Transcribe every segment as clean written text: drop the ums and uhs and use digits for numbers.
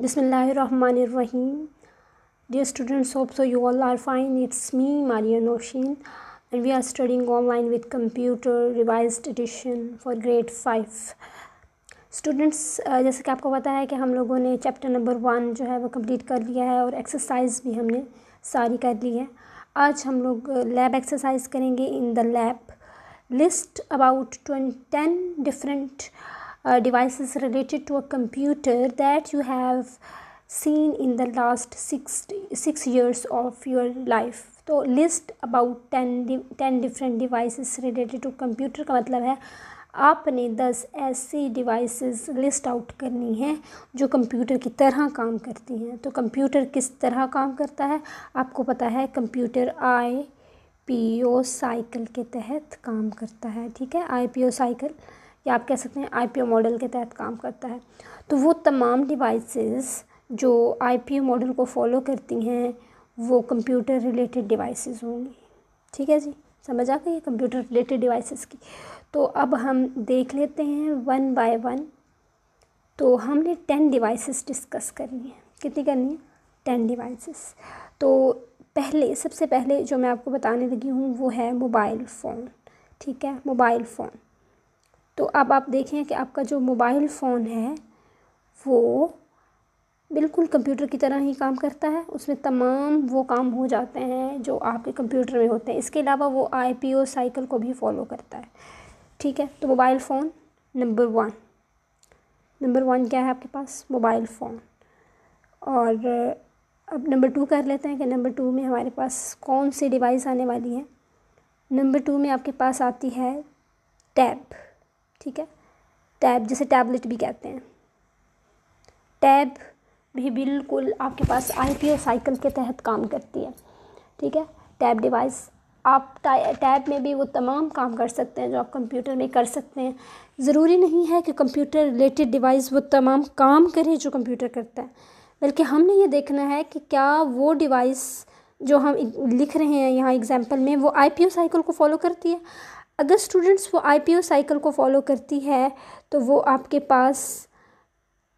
Bismillahirrahmanirrahim. Dear students, hope so you all are fine. It's me, Maria Noshin, and we are studying online with computer revised edition for grade 5. Students जैसे कि आपको पता है कि हम लोगों ने चैप्टर नंबर 1 जो है वो कंप्लीट कर लिया है और एक्सरसाइज भी हमने सारी कर ली है. आज हम लोग लैब एक्सरसाइज करेंगे. In the lab list about 10 different devices related to a computer that you have seen in the last six years of your life. तो list about 10 different devices related to computer का मतलब है आपने 10 ऐसी devices list out करनी है जो computer की तरह काम करती हैं. तो कंप्यूटर किस तरह काम करता है आपको पता है. कंप्यूटर IPO साइकिल के तहत काम करता है. ठीक है, IPO साइकिल या आप कह सकते हैं IPO मॉडल के तहत काम करता है. तो वो तमाम डिवाइसेस जो IPO मॉडल को फॉलो करती हैं वो कंप्यूटर रिलेटेड डिवाइसेस होंगी. ठीक है जी, समझ आ गई कंप्यूटर रिलेटेड डिवाइसेस की. तो अब हम देख लेते हैं वन बाय वन. तो हमने 10 डिवाइसेस डिस्कस करनी है. कितनी करनी है? 10 डिवाइसेस. तो सबसे पहले जो मैं आपको बताने लगी हूँ वो है मोबाइल फ़ोन. ठीक है, मोबाइल फ़ोन. तो अब आप देखें कि आपका जो मोबाइल फ़ोन है वो बिल्कुल कंप्यूटर की तरह ही काम करता है. उसमें तमाम वो काम हो जाते हैं जो आपके कंप्यूटर में होते हैं. इसके अलावा वो IPO साइकिल को भी फॉलो करता है. ठीक है, तो मोबाइल फ़ोन नंबर 1 क्या है आपके पास? Mobile phone. और अब नंबर 2 कर लेते हैं कि नंबर 2 में हमारे पास कौन सी डिवाइस आने वाली है. नंबर 2 में आपके पास आती है टैब. ठीक है, टैब जिसे टैबलेट भी कहते हैं. टैब भी बिल्कुल आपके पास IPO साइकिल के तहत काम करती है. ठीक है, टैब डिवाइस आप टैब में भी वो तमाम काम कर सकते हैं जो आप कंप्यूटर में कर सकते हैं. ज़रूरी नहीं है कि कंप्यूटर रिलेटेड डिवाइस वो तमाम काम करे जो कंप्यूटर करता है, बल्कि हमने ये देखना है कि क्या वो डिवाइस जो हम लिख रहे हैं यहाँ एग्जाम्पल में वो IPO साइकिल को फॉलो करती है. अगर स्टूडेंट्स वो IPO साइकिल को फॉलो करती है तो वो आपके पास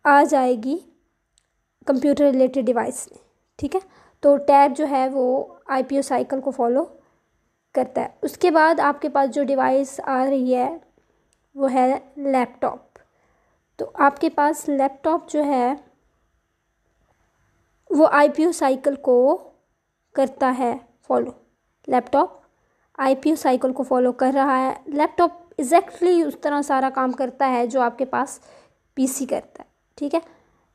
आ जाएगी कंप्यूटर रिलेटेड डिवाइस में. ठीक है, तो टैब जो है वो IPO साइकिल को फॉलो करता है. उसके बाद आपके पास जो डिवाइस आ रही है वो है लैपटॉप. तो आपके पास लैपटॉप जो है वो IPO साइकिल को करता है फॉलो. लैपटॉप IPO साइकिल को फॉलो कर रहा है. लैपटॉप एग्जैक्टली उस तरह सारा काम करता है जो आपके पास PC करता है. ठीक है,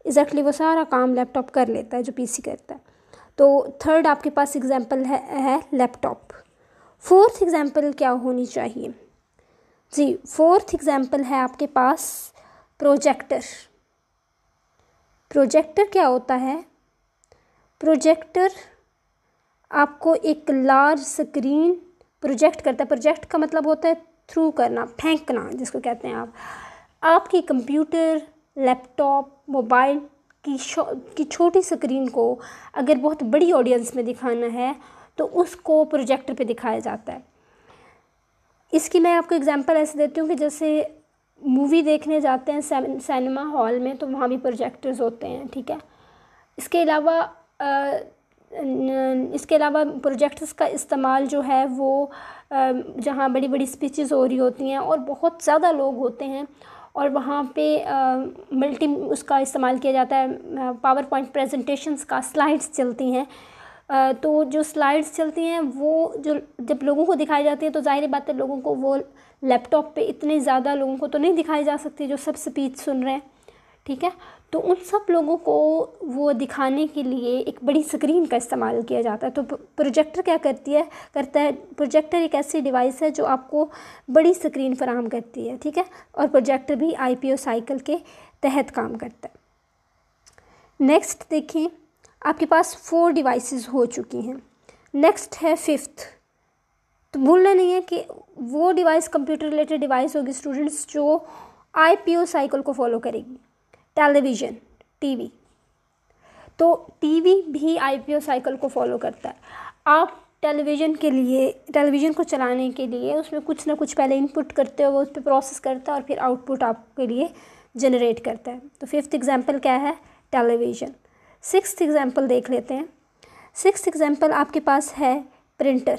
एग्जैक्टली वो सारा काम लैपटॉप कर लेता है जो PC करता है. तो थर्ड आपके पास एग्जाम्पल है लैपटॉप. फोर्थ एग्जाम्पल क्या होनी चाहिए जी? फोर्थ एग्जाम्पल है आपके पास प्रोजेक्टर. प्रोजेक्टर क्या होता है? प्रोजेक्टर आपको एक लार्ज स्क्रीन प्रोजेक्ट करता है. प्रोजेक्ट का मतलब होता है थ्रू करना, फेंकना जिसको कहते हैं आप. आपकी कंप्यूटर, लैपटॉप, मोबाइल की छोटी स्क्रीन को अगर बहुत बड़ी ऑडियंस में दिखाना है तो उसको प्रोजेक्टर पे दिखाया जाता है. इसकी मैं आपको एग्जांपल ऐसे देती हूँ कि जैसे मूवी देखने जाते हैं सिनेमा हॉल में तो वहाँ भी प्रोजेक्टर्स होते हैं. ठीक है, इसके अलावा प्रोजेक्टर्स का इस्तेमाल जो है वो जहाँ बड़ी बड़ी स्पीचेस हो रही होती हैं और बहुत ज़्यादा लोग होते हैं और वहाँ पे उसका इस्तेमाल किया जाता है. पावर पॉइंट प्रेजेंटेशंस का स्लाइड्स चलती हैं. तो जो स्लाइड्स चलती हैं वो जब लोगों को दिखाई जाती हैं तो ज़ाहिर बात है लोगों को वो लैपटॉप पे इतने ज़्यादा लोगों को तो नहीं दिखाई जा सकती जो सब स्पीच सुन रहे हैं. ठीक है, तो उन सब लोगों को वो दिखाने के लिए एक बड़ी स्क्रीन का इस्तेमाल किया जाता है. तो प्रोजेक्टर क्या करता है प्रोजेक्टर एक ऐसी डिवाइस है जो आपको बड़ी स्क्रीन फराहम करती है. ठीक है, और प्रोजेक्टर भी IPO साइकिल के तहत काम करता है. नेक्स्ट देखें, आपके पास 4 डिवाइसेस हो चुकी हैं. नेक्स्ट है 5th. तो भूलना नहीं है कि वो डिवाइस कंप्यूटर रिलेटेड डिवाइस होगी स्टूडेंट्स जो IPO साइकिल को फॉलो करेगी. Television, TV. तो टीवी भी IPO साइकिल को फॉलो करता है. आप टेलीविज़न को चलाने के लिए उसमें कुछ ना कुछ पहले इनपुट करते हो, वो उस पर प्रोसेस करता है और फिर आउटपुट आपके लिए जनरेट करता है. तो 5th एग्जाम्पल क्या है? टेलीविज़न। सिक्स्थ एग्जाम्पल देख लेते हैं। सिक्स्थ एग्जाम्पल आपके पास है प्रिंटर।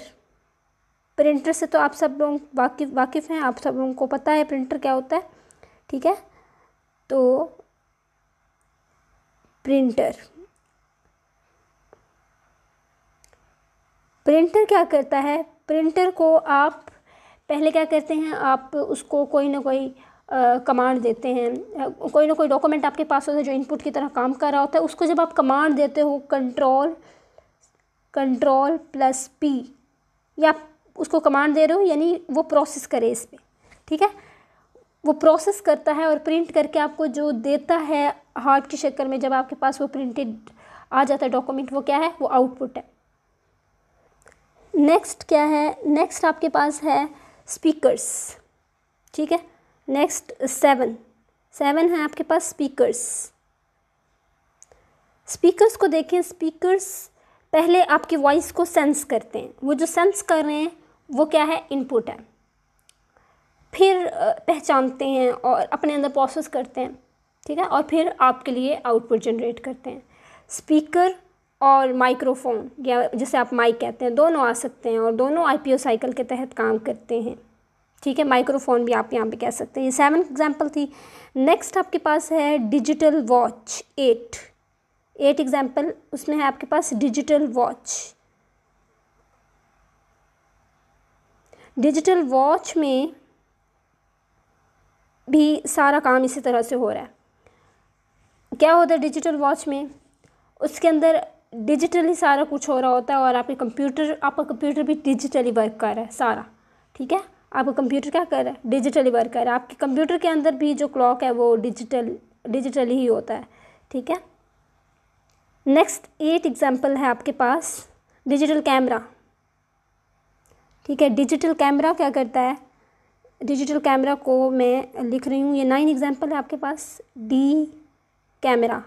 प्रिंटर से तो आप सब लोग वाकिफ़ हैं, आप सब लोगों को पता है प्रिंटर क्या होता है, ठीक है। तो प्रिंटर क्या करता है, प्रिंटर को आप पहले क्या करते हैं, आप उसको कोई ना कोई कमांड देते हैं, कोई ना कोई डॉक्यूमेंट आपके पास होता है जो इनपुट की तरह काम कर रहा होता है, उसको जब आप कमांड देते हो कंट्रोल प्लस पी, या उसको कमांड दे रहे हो यानी वो प्रोसेस करे इस पर, ठीक है। वो प्रोसेस करता है और प्रिंट करके आपको जो देता है हार्ड की शक्ल में, जब आपके पास वो प्रिंटेड आ जाता है डॉक्यूमेंट, वो क्या है, वो आउटपुट है। नेक्स्ट क्या है, नेक्स्ट आपके पास है स्पीकर्स, ठीक है। नेक्स्ट 7 है आपके पास स्पीकर्स। स्पीकर्स को देखें, स्पीकर्स पहले आपकी वॉइस को सेंस करते हैं, वो जो सेंस कर रहे हैं वो क्या है, इनपुट है, फिर पहचानते हैं और अपने अंदर प्रोसेस करते हैं, ठीक है, और फिर आपके लिए आउटपुट जनरेट करते हैं। स्पीकर और माइक्रोफोन, या जिसे आप माइक कहते हैं, दोनों आ सकते हैं और दोनों आईपीओ साइकिल के तहत काम करते हैं, ठीक है। माइक्रोफोन भी आप यहाँ पे कह सकते हैं। ये 7 एग्जाम्पल थी। नेक्स्ट आपके पास है डिजिटल वॉच, 8 एग्जाम्पल उसमें है आपके पास डिजिटल वॉच। डिजिटल वॉच में भी सारा काम इसी तरह से हो रहा है। क्या होता है डिजिटल वॉच में, उसके अंदर डिजिटली सारा कुछ हो रहा होता है और आपका कंप्यूटर भी डिजिटली वर्क कर रहा है सारा, ठीक है। आपका कंप्यूटर क्या कर रहा है, डिजिटली वर्क कर रहा है। आपके कंप्यूटर के अंदर भी जो क्लॉक है वो डिजिटली ही होता है, ठीक है। नेक्स्ट 8 एग्जाम्पल है आपके पास डिजिटल कैमरा, ठीक है। डिजिटल कैमरा क्या करता है, डिजिटल कैमरा को मैं लिख रही हूँ, ये 9 एग्जाम्पल है आपके पास। डी कैमरा,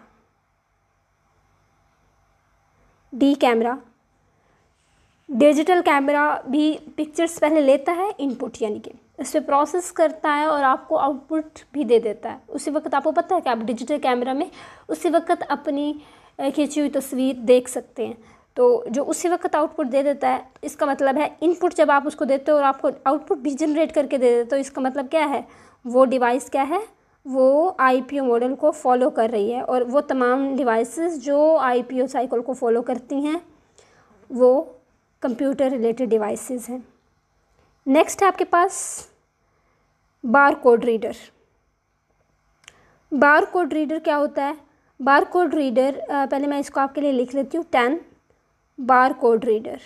डिजिटल कैमरा भी पिक्चर्स पहले लेता है, इनपुट यानी कि इस पर प्रोसेस करता है और आपको आउटपुट भी दे देता है। उसी वक्त आपको पता है कि आप डिजिटल कैमरा में उसी वक्त अपनी खींची हुई तस्वीर देख सकते हैं। तो जो उसी वक्त आउटपुट दे देता है, इसका मतलब है इनपुट जब आप उसको देते हो और आपको आउटपुट भी जनरेट करके दे देते हो, इसका मतलब क्या है, वो डिवाइस क्या है, वो आईपीओ मॉडल को फॉलो कर रही है। और वो तमाम डिवाइसेस जो आईपीओ साइकिल को फॉलो करती हैं वो कंप्यूटर रिलेटेड डिवाइसेस हैं। नेक्स्ट है आपके पास bar code reader. Bar code reader क्या होता है, बार कोड रीडर पहले मैं इसको आपके लिए लिख लेती हूँ। 10 बार कोड रीडर,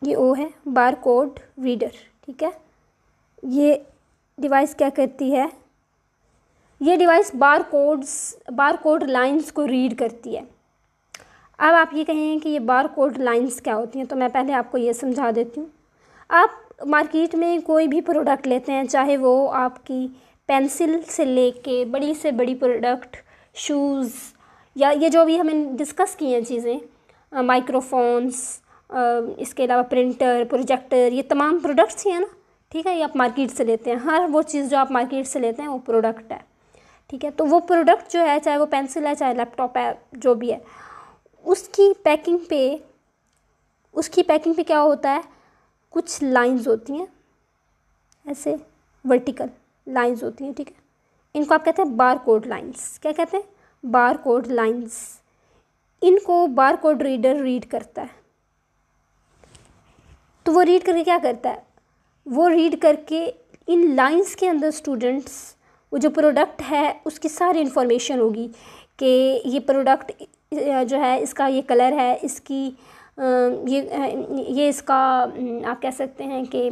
ये ओ है, बार कोड रीडर, ठीक है। ये डिवाइस क्या करती है, ये डिवाइस बार कोड लाइंस को रीड करती है। अब आप ये कहें कि ये बार कोड लाइंस क्या होती हैं, तो मैं पहले आपको ये समझा देती हूँ। आप मार्केट में कोई भी प्रोडक्ट लेते हैं, चाहे वो आपकी पेंसिल से लेके बड़ी से बड़ी प्रोडक्ट, शूज़, या ये जो भी हमें डिस्कस किए हैं चीज़ें, माइक्रोफोन्स, इसके अलावा प्रिंटर, प्रोजेक्टर, ये तमाम प्रोडक्ट्स ही हैं ना, ठीक है। ये आप मार्केट से लेते हैं, हर वो चीज़ जो आप मार्केट से लेते हैं वो प्रोडक्ट है, ठीक है। तो वो प्रोडक्ट जो है, चाहे वो पेंसिल है, चाहे लैपटॉप है, जो भी है, उसकी पैकिंग पे क्या होता है, कुछ लाइंस होती हैं, ऐसे वर्टिकल लाइंस होती हैं, ठीक है। इनको आप कहते हैं बार कोड लाइंस। क्या कहते हैं, बार कोड लाइंस। इनको बार कोड रीडर रीड करता है। तो वो रीड करके क्या करता है, वो रीड करके इन लाइंस के अंदर स्टूडेंट्स, वो जो प्रोडक्ट है उसकी सारी इन्फॉर्मेशन होगी कि ये प्रोडक्ट जो है, इसका ये कलर है, इसकी ये इसका आप कह सकते हैं कि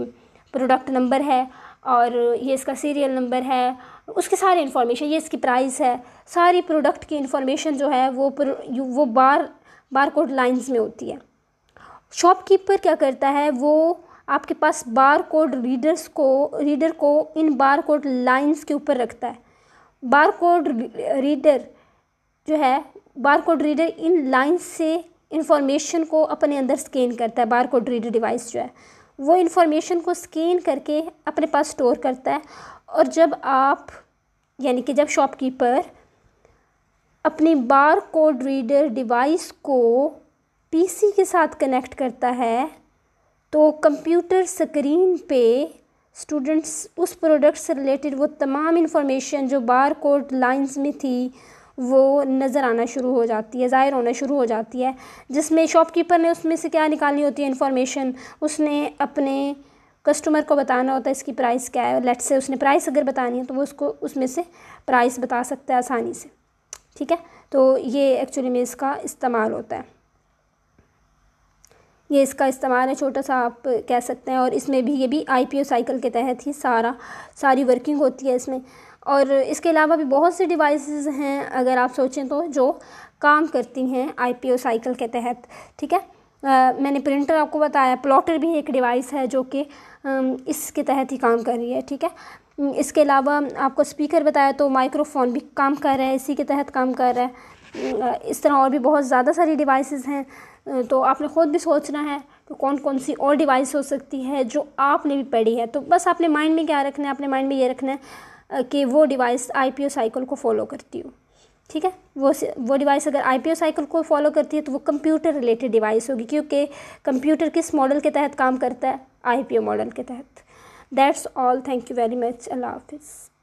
प्रोडक्ट नंबर है, और ये इसका सीरियल नंबर है, उसकी सारी इन्फॉर्मेशन, ये इसकी प्राइस है, सारी प्रोडक्ट की इन्फॉर्मेशन जो है वो बार कोड लाइंस में होती है। शॉपकीपर क्या करता है, वो आपके पास बार कोड रीडर को इन बार कोड लाइंस के ऊपर रखता है। बार कोड रीडर इन लाइंस से इंफॉर्मेशन को अपने अंदर स्कैन करता है। बार कोड रीडर डिवाइस जो है वो इंफॉर्मेशन को स्कैन करके अपने पास स्टोर करता है, और जब आप यानी कि जब शॉपकीपर अपनी बार कोड रीडर डिवाइस को पीसी के साथ कनेक्ट करता है तो कंप्यूटर स्क्रीन पे स्टूडेंट्स उस प्रोडक्ट से रिलेटेड वो तमाम इन्फॉर्मेशन जो बार कोड लाइंस में थी वो नज़र आना शुरू हो जाती है, ज़ाहिर होना शुरू हो जाती है, जिसमें शॉपकीपर ने उसमें से क्या निकालनी होती है इन्फॉर्मेशन, उसने अपने कस्टमर को बताना होता है इसकी प्राइस क्या है। लेट्स से उसने प्राइस अगर बतानी है तो वो उसको उसमें से प्राइस बता सकता है आसानी से, ठीक है। तो ये एक्चुअली में इसका इस्तेमाल होता है, ये इसका इस्तेमाल है, छोटा सा आप कह सकते हैं। और इसमें भी ये भी आईपीओ साइकिल के तहत ही सारी वर्किंग होती है इसमें। और इसके अलावा भी बहुत से डिवाइसेस हैं अगर आप सोचें तो जो काम करती हैं आईपीओ साइकिल के तहत, ठीक है। मैंने प्रिंटर आपको बताया, प्लॉटर भी एक डिवाइस है जो कि इसके तहत ही काम कर रही है, ठीक है। इसके अलावा आपको स्पीकर बताया तो माइक्रोफोन भी काम कर रहा है, इसी के तहत काम कर रहा है। इस तरह और भी बहुत ज़्यादा सारी डिवाइसेस हैं, तो आपने ख़ुद भी सोचना है तो कौन कौन सी और डिवाइस हो सकती है जो आपने भी पढ़ी है। तो बस आपने माइंड में क्या रखना है, अपने माइंड में ये रखना है कि वो डिवाइस आईपीओ साइकिल को फॉलो करती हो, ठीक है। वो डिवाइस अगर आईपीओ साइकिल को फॉलो करती है तो वो कंप्यूटर रिलेटेड डिवाइस होगी, क्योंकि कंप्यूटर किस मॉडल के तहत काम करता है, आईपीओ मॉडल के तहत। That's all, thank you very much, अल्लाह हाफिज़।